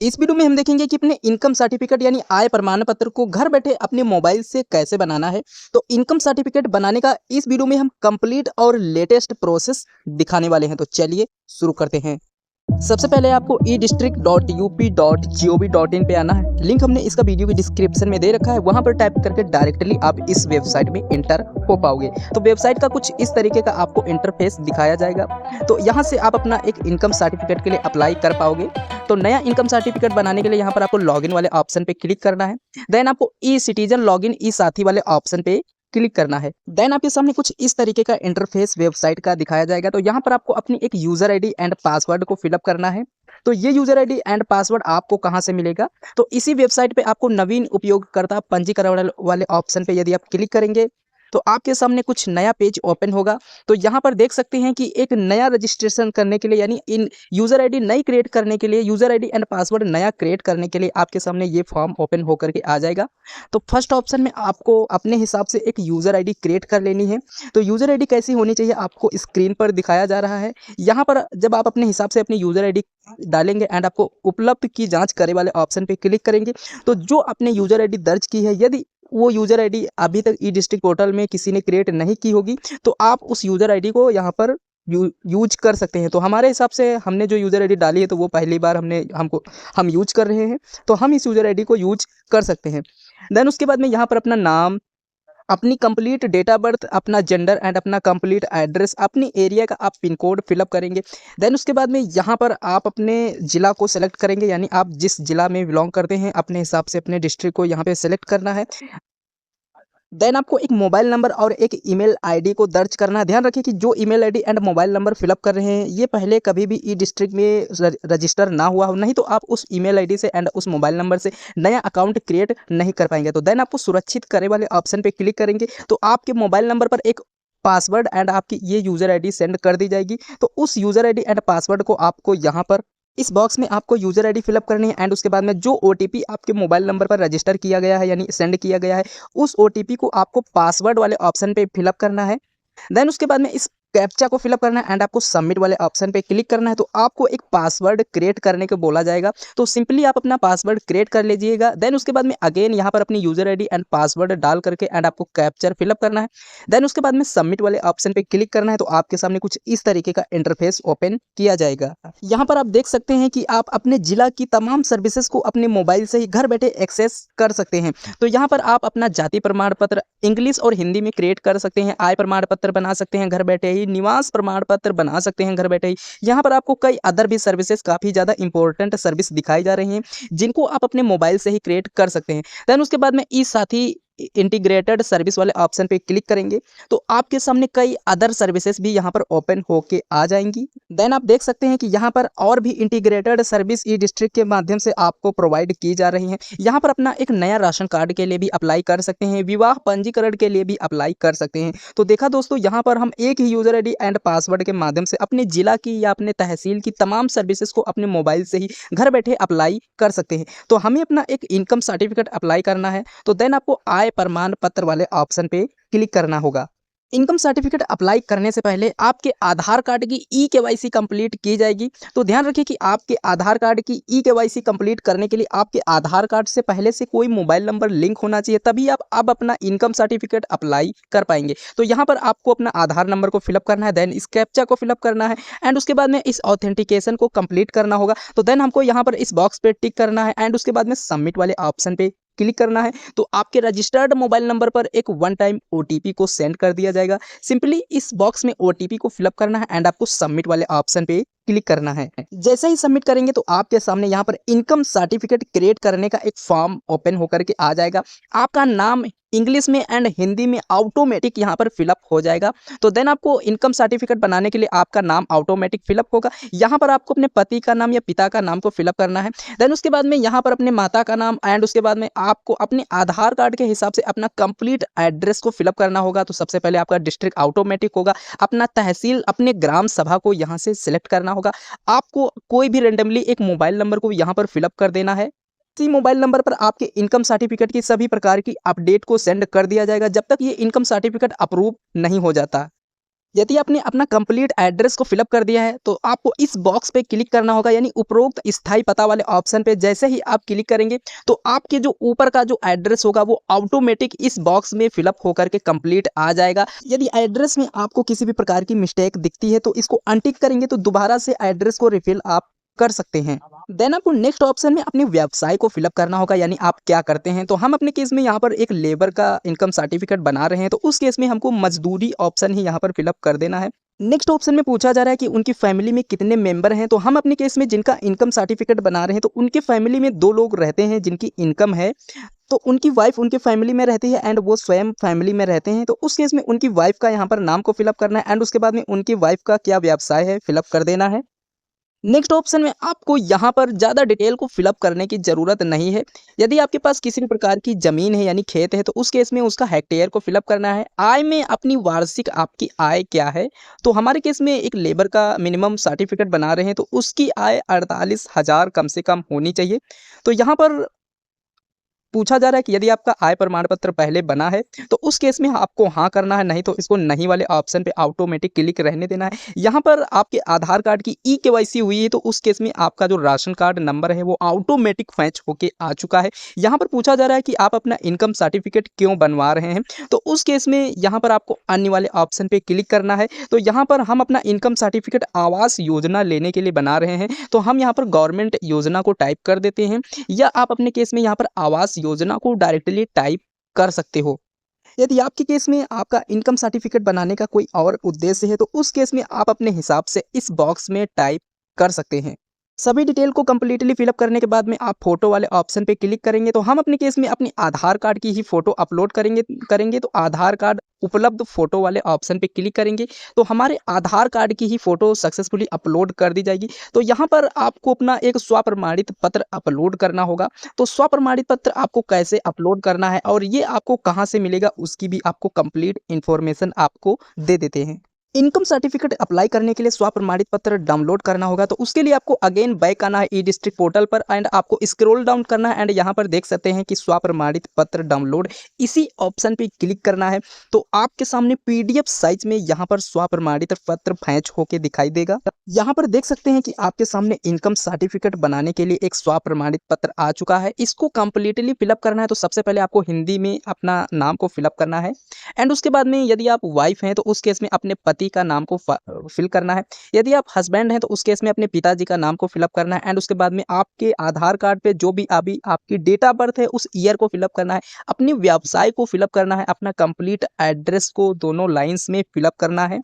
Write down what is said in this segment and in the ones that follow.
इस वीडियो में हम देखेंगे कि अपने इनकम सर्टिफिकेट यानी आय प्रमाण पत्र को घर बैठे अपने मोबाइल से कैसे बनाना है। तो इनकम सर्टिफिकेट बनाने का इस वीडियो में हम कंप्लीट और लेटेस्ट प्रोसेस दिखाने वाले हैं। तो चलिए शुरू करते हैं। सबसे पहले आपको edistrict.up.gov.in पे आना है। लिंक हमने इसका वीडियो की डिस्क्रिप्शन में दे रखा है, वहां पर टाइप करके डायरेक्टली आप इस वेबसाइट में एंटर हो पाओगे। तो वेबसाइट का कुछ इस तरीके का आपको इंटरफेस दिखाया जाएगा। तो यहाँ से आप अपना एक इनकम सर्टिफिकेट के लिए अप्लाई कर पाओगे। तो नया इनकम सर्टिफिकेट बनाने के लिए यहाँ पर आपको लॉगिन वाले ऑप्शन पे क्लिक करना है। देन आपको ई सिटीजन लॉगिन ई साथी वाले ऑप्शन पे क्लिक करना है। देन आपके सामने कुछ इस तरीके का इंटरफेस वेबसाइट का दिखाया जाएगा। तो यहाँ पर आपको अपनी एक यूजर आईडी एंड पासवर्ड को फिलअप करना है। तो ये यूजर आईडी एंड पासवर्ड आपको कहाँ से मिलेगा, तो इसी वेबसाइट पे आपको नवीन उपयोगकर्ता पंजीकरण वाले ऑप्शन पे यदि आप क्लिक करेंगे तो आपके सामने कुछ नया पेज ओपन होगा। तो यहाँ पर देख सकते हैं कि एक नया रजिस्ट्रेशन करने के लिए यानी इन यूज़र आईडी नई क्रिएट करने के लिए, यूज़र आईडी एंड पासवर्ड नया क्रिएट करने के लिए आपके सामने ये फॉर्म ओपन होकर के आ जाएगा। तो फर्स्ट ऑप्शन में आपको अपने हिसाब से एक यूज़र आईडी क्रिएट कर लेनी है। तो यूज़र आईडी कैसी होनी चाहिए आपको स्क्रीन पर दिखाया जा रहा है। यहाँ पर जब आप अपने हिसाब से अपनी यूज़र आईडी डालेंगे एंड आपको उपलब्ध की जांच करे वाले ऑप्शन पे क्लिक करेंगे तो जो आपने यूज़र आईडी दर्ज की है, यदि वो यूज़र आईडी अभी तक ई डिस्ट्रिक्ट पोर्टल में किसी ने क्रिएट नहीं की होगी तो आप उस यूज़र आईडी को यहाँ पर यूज कर सकते हैं। तो हमारे हिसाब से हमने जो यूज़र आईडी डाली है तो वो पहली बार हम यूज कर रहे हैं, तो हम इस यूज़र आईडी को यूज कर सकते हैं। देन उसके बाद में यहाँ पर अपना नाम, अपनी कंप्लीट डेट ऑफ बर्थ, अपना जेंडर एंड अपना कंप्लीट एड्रेस, अपनी एरिया का आप पिन कोड फिलअप करेंगे। देन उसके बाद में यहाँ पर आप अपने ज़िला को सेलेक्ट करेंगे, यानी आप जिस ज़िला में बिलोंग करते हैं अपने हिसाब से अपने डिस्ट्रिक्ट को यहाँ पे सेलेक्ट करना है। देन आपको एक मोबाइल नंबर और एक ईमेल आईडी को दर्ज करना है। ध्यान रखिए कि जो email ID and mobile number fill up कर रहे हैं ये पहले कभी भी ई डिस्ट्रिक्ट में रजिस्टर ना हुआ हो, नहीं तो आप उस ईमेल आईडी से एंड उस मोबाइल नंबर से नया अकाउंट क्रिएट नहीं कर पाएंगे। तो देन आपको सुरक्षित करे वाले ऑप्शन पे क्लिक करेंगे तो आपके मोबाइल नंबर पर एक पासवर्ड एंड आपकी ये यूज़र आईडी सेंड कर दी जाएगी। तो उस यूज़र आईडी एंड पासवर्ड को आपको यहाँ पर इस बॉक्स में आपको यूज़र आईडी फिलअप करनी है एंड उसके बाद में जो ओटीपी आपके मोबाइल नंबर पर रजिस्टर किया गया है यानी सेंड किया गया है उस ओटीपी को आपको पासवर्ड वाले ऑप्शन पे फिलअप करना है। देन उसके बाद में इस कैप्चा को फिलअप करना है एंड आपको सबमिट वाले ऑप्शन पे क्लिक करना है। तो आपको एक पासवर्ड क्रिएट करने को बोला जाएगा, तो सिंपली आप अपना पासवर्ड क्रिएट कर लीजिएगा। देन उसके बाद में अगेन यहाँ पर अपनी यूजर आईडी एंड पासवर्ड डाल करके एंड आपको कैप्चर फिलअप करना है। देन उसके बाद में सबमिट वाले ऑप्शन पे क्लिक करना है। तो आपके सामने कुछ इस तरीके का इंटरफेस ओपन किया जाएगा। यहाँ पर आप देख सकते हैं कि आप अपने जिला की तमाम सर्विसेज को अपने मोबाइल से ही घर बैठे एक्सेस कर सकते हैं। तो यहाँ पर आप अपना जाति प्रमाण पत्र इंग्लिश और हिंदी में क्रिएट कर सकते हैं, आय प्रमाण पत्र बना सकते हैं घर बैठे ही, निवास प्रमाण पत्र बना सकते हैं घर बैठे ही। यहाँ पर आपको कई अदर भी सर्विसेज, काफी ज्यादा इंपॉर्टेंट सर्विस दिखाई जा रही हैं जिनको आप अपने मोबाइल से ही क्रिएट कर सकते हैं। देन उसके बाद में ई साथी इंटीग्रेटेड सर्विस वाले ऑप्शन पे क्लिक करेंगे तो आपके सामने कई अदर सर्विसेज भी यहाँ पर ओपन होके आ जाएंगी। देन आप देख सकते हैं कि यहाँ पर और भी इंटीग्रेटेड सर्विस ई डिस्ट्रिक्ट के माध्यम से आपको प्रोवाइड की जा रही हैं। यहाँ पर अपना एक नया राशन कार्ड के लिए भी अप्लाई कर सकते हैं, विवाह पंजीकरण के लिए भी अप्लाई कर सकते हैं। तो देखा दोस्तों, यहाँ पर हम एक ही यूजर आईडी एंड पासवर्ड के माध्यम से अपने जिला की या अपने तहसील की तमाम सर्विसेज को अपने मोबाइल से ही घर बैठे अप्लाई कर सकते हैं। तो हमें अपना एक इनकम सर्टिफिकेट अप्लाई करना है तो देन आपको आय प्रमाण पत्र वाले ऑप्शन पे क्लिक करना होगा। इनकम सर्टिफिकेट अप्लाई करने से पहले आपके आधार कार्ड की ई केवाईसी कंप्लीट की जाएगी। तो ध्यान रखिए कि आपके आधार कार्ड की ई केवाईसी कंप्लीट करने के लिए आपके आधार कार्ड से पहले से कोई मोबाइल नंबर लिंक होना चाहिए, तभी आप अब अपना इनकम सर्टिफिकेट अप्लाई कर पाएंगे। तो यहाँ पर आपको अपना आधार नंबर को फिलअप करना है, देन इस कैप्चा को फिलअप करना है एंड उसके बाद में इस ऑथेंटिकेशन को कंप्लीट करना होगा। तो देन हमको यहाँ पर इस बॉक्स पे टिक करना है एंड उसके बाद में सबमिट वाले ऑप्शन पे क्लिक करना है। तो आपके रजिस्टर्ड मोबाइल नंबर पर एक वन टाइम ओटीपी को सेंड कर दिया जाएगा। सिंपली इस बॉक्स में ओटीपी को फिलअप करना है एंड आपको सबमिट वाले ऑप्शन पे क्लिक करना है। जैसे ही सबमिट करेंगे तो आपके सामने यहाँ पर इनकम सर्टिफिकेट क्रिएट करने का एक फॉर्म ओपन होकर के आ जाएगा। आपका नाम इंग्लिश में एंड हिंदी में ऑटोमेटिक यहाँ पर फिलअप हो जाएगा। तो देन आपको इनकम सर्टिफिकेट बनाने के लिए आपका नाम ऑटोमेटिक फिलअप होगा। यहाँ पर आपको अपने पति का नाम या पिता का नाम को फिलअप करना है। देन उसके बाद में यहाँ पर अपने माता का नाम एंड उसके बाद में आपको अपने आधार कार्ड के हिसाब से अपना कंप्लीट एड्रेस को फिलअप करना होगा। तो सबसे पहले आपका डिस्ट्रिक्ट ऑटोमेटिक होगा, अपना तहसील, अपने ग्राम सभा को यहाँ से सिलेक्ट करना होगा। आपको कोई भी रेंडमली एक मोबाइल नंबर को यहाँ पर फिलअप कर देना है। इसी मोबाइल नंबर पर आपके इनकम सर्टिफिकेट की सभी प्रकार की अपडेट को सेंड कर दिया जाएगा जब तक ये इनकम सर्टिफिकेट अप्रूव नहीं हो जाता। यदि आपने अपना कंप्लीट एड्रेस को फिलअप कर दिया है तो आपको इस बॉक्स पे क्लिक करना होगा, यानी उपरोक्त स्थायी पता वाले ऑप्शन पे जैसे ही आप क्लिक करेंगे तो आपके जो ऊपर का जो एड्रेस होगा वो ऑटोमेटिक इस बॉक्स में फिलअप होकर के कंप्लीट आ जाएगा। यदि एड्रेस में आपको किसी भी प्रकार की मिस्टेक दिखती है तो इसको अनटिक करेंगे तो दोबारा से एड्रेस को रिफिल आप कर सकते हैं। देन आपको नेक्स्ट ऑप्शन में अपने व्यवसाय को फिलअप करना होगा, यानी आप क्या करते हैं। तो हम अपने केस में यहाँ पर एक लेबर का इनकम सर्टिफिकेट बना रहे हैं, तो उस केस में हमको मजदूरी ऑप्शन ही यहाँ पर फिलअप कर देना है। नेक्स्ट ऑप्शन में पूछा जा रहा है कि उनकी फैमिली में कितने मेंबर हैं, तो हम अपने केस में जिनका इनकम सर्टिफिकेट बना रहे हैं तो उनके फैमिली में 2 लोग रहते हैं जिनकी इनकम है, तो उनकी वाइफ उनके फैमिली में रहती है एंड वो स्वयं फैमिली में रहते हैं। तो उस केस में उनकी वाइफ का यहाँ पर नाम को फिलअप करना है एंड उसके बाद में उनकी वाइफ का क्या व्यवसाय है फिलअप कर देना है। नेक्स्ट ऑप्शन में आपको यहाँ पर ज़्यादा डिटेल को फिलअप करने की ज़रूरत नहीं है। यदि आपके पास किसी भी प्रकार की ज़मीन है यानी खेत है तो उस केस में उसका हेक्टेयर को फिलअप करना है। आय में अपनी वार्षिक आपकी आय क्या है, तो हमारे केस में एक लेबर का मिनिमम सर्टिफिकेट बना रहे हैं तो उसकी आय 48,000 कम से कम होनी चाहिए। तो यहाँ पर पूछा जा रहा है कि यदि आपका आय प्रमाण पत्र पहले बना है तो उस केस में आपको हाँ करना है, नहीं तो इसको नहीं वाले ऑप्शन पे ऑटोमेटिक क्लिक रहने देना है। यहाँ पर आपके आधार कार्ड की ई-केवाईसी हुई है तो उस केस में आपका जो राशन कार्ड नंबर है वो ऑटोमेटिक फैच होके आ चुका है। यहाँ पर पूछा जा रहा है कि आप अपना इनकम सर्टिफिकेट क्यों बनवा रहे हैं, तो उस केस में यहाँ पर आपको अन्य वाले ऑप्शन पे क्लिक करना है। तो यहाँ पर हम अपना इनकम सर्टिफिकेट आवास योजना लेने के लिए बना रहे हैं, तो हम यहाँ पर गवर्नमेंट योजना को टाइप कर देते हैं, या आप अपने केस में यहाँ पर आवास योजना को डायरेक्टली टाइप कर सकते हो। यदि आपके केस में आपका इनकम सर्टिफिकेट बनाने का कोई और उद्देश्य है तो उस केस में आप अपने हिसाब से इस बॉक्स में टाइप कर सकते हैं। सभी डिटेल को कंप्लीटली फिलअप करने के बाद में आप फोटो वाले ऑप्शन पे क्लिक करेंगे, तो हम अपने केस में अपने आधार कार्ड की ही फोटो अपलोड करेंगे तो आधार कार्ड उपलब्ध फोटो वाले ऑप्शन पे क्लिक करेंगे तो हमारे आधार कार्ड की ही फोटो सक्सेसफुली अपलोड कर दी जाएगी। तो यहाँ पर आपको अपना एक स्वप्रमाणित पत्र अपलोड करना होगा। तो स्वप्रमाणित पत्र आपको कैसे अपलोड करना है और ये आपको कहाँ से मिलेगा उसकी भी आपको कंप्लीट इन्फॉर्मेशन आपको दे देते हैं। इनकम सर्टिफिकेट अप्लाई करने के लिए स्वप्रमाणित पत्र डाउनलोड करना होगा, तो उसके लिए आपको अगेन बैक आना है ई डिस्ट्रिक्ट पोर्टल पर एंड आपको स्क्रॉल डाउन करना है एंड यहाँ पर देख सकते हैं कि स्वप्रमाणित पत्र डाउनलोड, इसी ऑप्शन पे क्लिक करना है। तो आपके सामने पीडीएफ साइज में यहाँ पर स्वप्रमाणित पत्र फैच होके दिखाई देगा। यहाँ पर देख सकते हैं कि आपके सामने इनकम सर्टिफिकेट बनाने के लिए एक स्वप्रमाणित पत्र आ चुका है। इसको कंप्लीटली फिलअप करना है, तो सबसे पहले आपको हिंदी में अपना नाम को फिलअप करना है एंड उसके बाद में यदि आप वाइफ हैं तो उस केस में अपने पति का नाम को फिल करना है। यदि आप हस्बैंड हैं तो उस केस में अपने पिताजी का नाम को फिलअप करना है एंड उसके बाद में आपके आधार कार्ड पे जो भी अभी आपकी डेट ऑफ बर्थ है उस ईयर को फिलअप करना है, अपनी व्यवसाय को फिलअप करना है, अपना कंप्लीट एड्रेस को दोनों लाइंस में फिलअप करना है।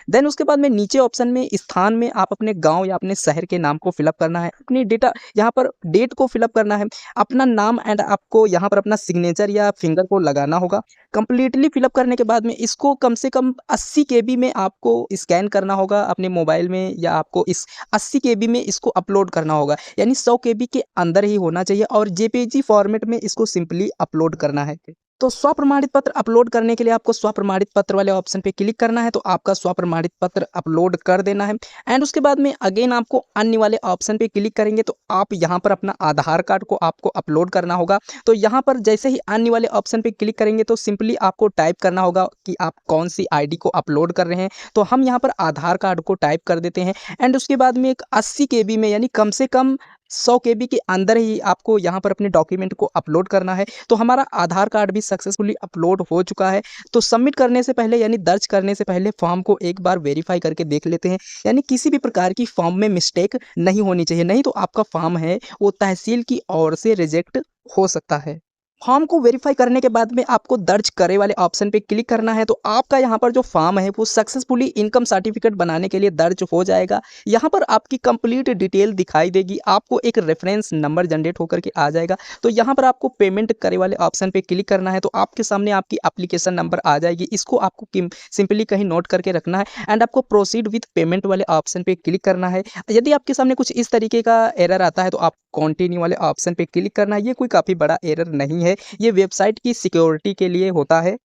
देन उसके बाद में नीचे ऑप्शन में स्थान में आप अपने गांव या अपने शहर के नाम को फिलअप करना है, अपनी डेटा यहाँ पर डेट को फिलअप करना है, अपना नाम एंड आपको यहाँ पर अपना सिग्नेचर या फिंगर को लगाना होगा। कंप्लीटली फिलअप करने के बाद में इसको कम से कम 80 केबी में आपको स्कैन करना होगा अपने मोबाइल में, या आपको इस 80 केबी में इसको अपलोड करना होगा, यानी 100 केबी के अंदर ही होना चाहिए और जेपीजी फॉर्मेट में इसको सिंपली अपलोड करना है। तो स्वप्रमाणित पत्र अपलोड करने के लिए आपको स्वप्रमाणित पत्र वाले ऑप्शन पे क्लिक करना है, तो आपका स्वप्रमाणित पत्र अपलोड कर देना है एंड उसके बाद में अगेन आपको अन्य वाले ऑप्शन पे क्लिक करेंगे तो आप यहाँ पर अपना आधार कार्ड को आपको अपलोड करना होगा। तो यहाँ पर जैसे ही अन्य वाले ऑप्शन पे क्लिक करेंगे तो सिंपली आपको टाइप करना होगा कि आप कौन सी आईडी को अपलोड कर रहे हैं। तो हम यहाँ पर आधार कार्ड को टाइप कर देते हैं एंड उसके बाद में एक 80 केबी में यानी कम से कम 100 केबी के अंदर ही आपको यहाँ पर अपने डॉक्यूमेंट को अपलोड करना है। तो हमारा आधार कार्ड भी सक्सेसफुली अपलोड हो चुका है। तो सबमिट करने से पहले यानी दर्ज करने से पहले फॉर्म को एक बार वेरीफाई करके देख लेते हैं, यानी किसी भी प्रकार की फॉर्म में मिस्टेक नहीं होनी चाहिए, नहीं तो आपका फॉर्म है वो तहसील की ओर से रिजेक्ट हो सकता है। फॉर्म को वेरीफाई करने के बाद में आपको दर्ज करे वाले ऑप्शन पे क्लिक करना है, तो आपका यहाँ पर जो फॉर्म है वो सक्सेसफुली इनकम सर्टिफिकेट बनाने के लिए दर्ज हो जाएगा। यहाँ पर आपकी कंप्लीट डिटेल दिखाई देगी, आपको एक रेफरेंस नंबर जनरेट होकर के आ जाएगा। तो यहाँ पर आपको पेमेंट करे वाले ऑप्शन पे क्लिक करना है, तो आपके सामने आपकी एप्लीकेशन नंबर आ जाएगी, इसको आपको सिंपली कहीं नोट करके रखना है एंड आपको प्रोसीड विथ पेमेंट वाले ऑप्शन पे क्लिक करना है। यदि आपके सामने कुछ इस तरीके का एरर आता है तो आप कंटिन्यू वाले ऑप्शन पे क्लिक करना है। ये कोई काफ़ी बड़ा एरर नहीं है, ये वेबसाइट की सिक्योरिटी के लिए होता है।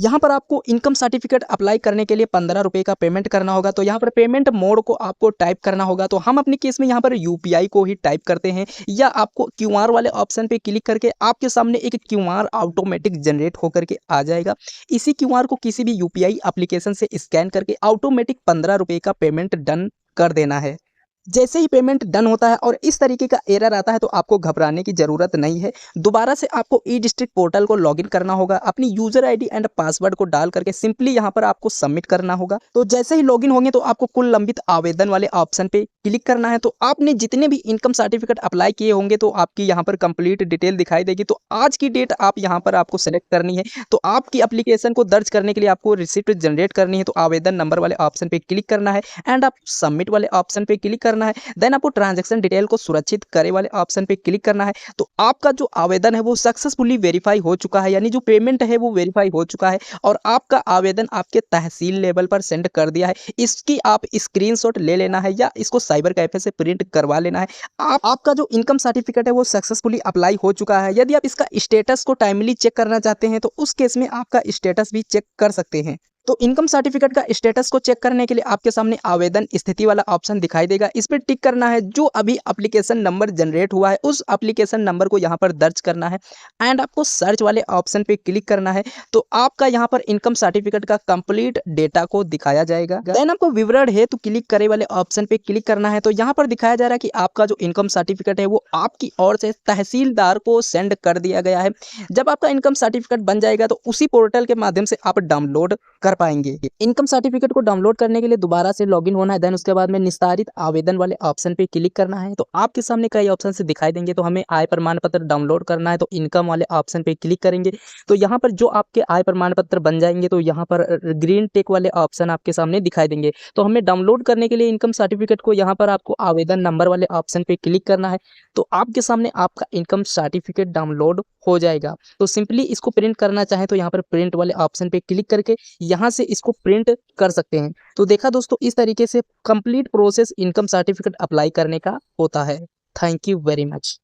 यहाँ पर आपको इनकम सर्टिफिकेट अप्लाई करने के लिए 15 रुपये का पेमेंट करना होगा। तो यहाँ पर पेमेंट मोड को आपको टाइप करना होगा। तो हम अपने केस में यहाँ पर यूपीआई को ही टाइप करते हैं, या आपको क्यूआर वाले ऑप्शन पे क्लिक करके आपके सामने एक क्यूआर ऑटोमेटिक जनरेट होकर के आ जाएगा। इसी क्यूआर को किसी भी यूपीआई एप्लीकेशन से स्कैन करके ऑटोमेटिक 15 रुपये का पेमेंट डन कर देना है। जैसे ही पेमेंट डन होता है और इस तरीके का एरर आता है तो आपको घबराने की ज़रूरत नहीं है। दोबारा से आपको ई डिस्ट्रिक्ट पोर्टल को लॉगिन करना होगा। अपनी यूज़र आईडी एंड पासवर्ड को डाल करके सिंपली यहाँ पर आपको सबमिट करना होगा। तो जैसे ही लॉगिन होंगे तो आपको कुल लंबित आवेदन वाले ऑप्शन पे क्लिक करना है। तो आपने जितने भी इनकम सर्टिफिकेट अप्लाई किए होंगे तो आपकी यहाँ पर कंप्लीट डिटेल दिखाई देगी। तो आज की डेट आप यहाँ पर आपको सेलेक्ट करनी है। तो आपकी एप्लीकेशन को दर्ज करने के लिए आपको रिसिप्ट जनरेट करनी है। तो आवेदन नंबर वाले ऑप्शन पे क्लिक करना है एंड आप सबमिट वाले ऑप्शन पे क्लिक करना है। देन आपको ट्रांजैक्शन डिटेल को सुरक्षित करे वाले ऑप्शन पे क्लिक करना है। तो आपका जो आवेदन है वो सक्सेसफुली वेरीफाई हो चुका है, यानी जो पेमेंट है वो वेरीफाई हो चुका है और आपका आवेदन आपके तहसील लेवल पर सेंड कर दिया है। इसकी आप स्क्रीनशॉट ले लेना है या इसको साइबर कैफे से प्रिंट करवा लेना है। आपका जो इनकम सर्टिफिकेट है वो सक्सेसफुली अप्लाई हो चुका है। यदि आप इसका स्टेटस को टाइमली चेक करना चाहते हैं तो उस केस में आपका स्टेटस भी चेक कर सकते हैं। तो इनकम सर्टिफिकेट का स्टेटस को चेक करने के लिए आपके सामने आवेदन स्थिति वाला ऑप्शन दिखाई देगा। इस पर टिक करना है। जो अभी एप्लीकेशन नंबर जनरेट हुआ है उस एप्लीकेशन नंबर को यहाँ पर दर्ज करना है एंड आपको सर्च वाले ऑप्शन पे क्लिक करना है। तो आपका यहाँ पर इनकम सर्टिफिकेट का कंप्लीट डेटा को दिखाया जाएगा। देन आपको विवरण है तो क्लिक करे वाले ऑप्शन पे क्लिक करना है। तो यहाँ पर दिखाया जा रहा है कि आपका जो इनकम सर्टिफिकेट है वो आपकी ओर से तहसीलदार को सेंड कर दिया गया है। जब आपका इनकम सर्टिफिकेट बन जाएगा तो उसी पोर्टल के माध्यम से आप डाउनलोड कर पाएंगे। इनकम सर्टिफिकेट को डाउनलोड करने के लिए दोबारा से लॉगिन होना है। देन उसके बाद में निस्तारित आवेदन वाले ऑप्शन पे क्लिक करना है। तो आपके सामने कई ऑप्शन से दिखाई देंगे। तो हमें आय प्रमाण पत्र डाउनलोड करना है तो इनकम वाले ऑप्शन पे क्लिक करेंगे। तो यहाँ पर जो आपके आय प्रमाण पत्र बन जाएंगे तो यहाँ पर ग्रीन टिक वाले ऑप्शन आपके सामने दिखाई देंगे। तो हमें डाउनलोड करने के लिए इनकम सर्टिफिकेट को यहाँ पर आपको आवेदन नंबर वाले ऑप्शन पे क्लिक करना है। तो आपके सामने आपका इनकम सर्टिफिकेट डाउनलोड हो जाएगा। तो सिंपली इसको प्रिंट करना चाहें तो यहाँ पर प्रिंट वाले ऑप्शन पे क्लिक करके यहाँ से इसको प्रिंट कर सकते हैं। तो देखा दोस्तों, इस तरीके से complete process income certificate apply करने का होता है। Thank you very much.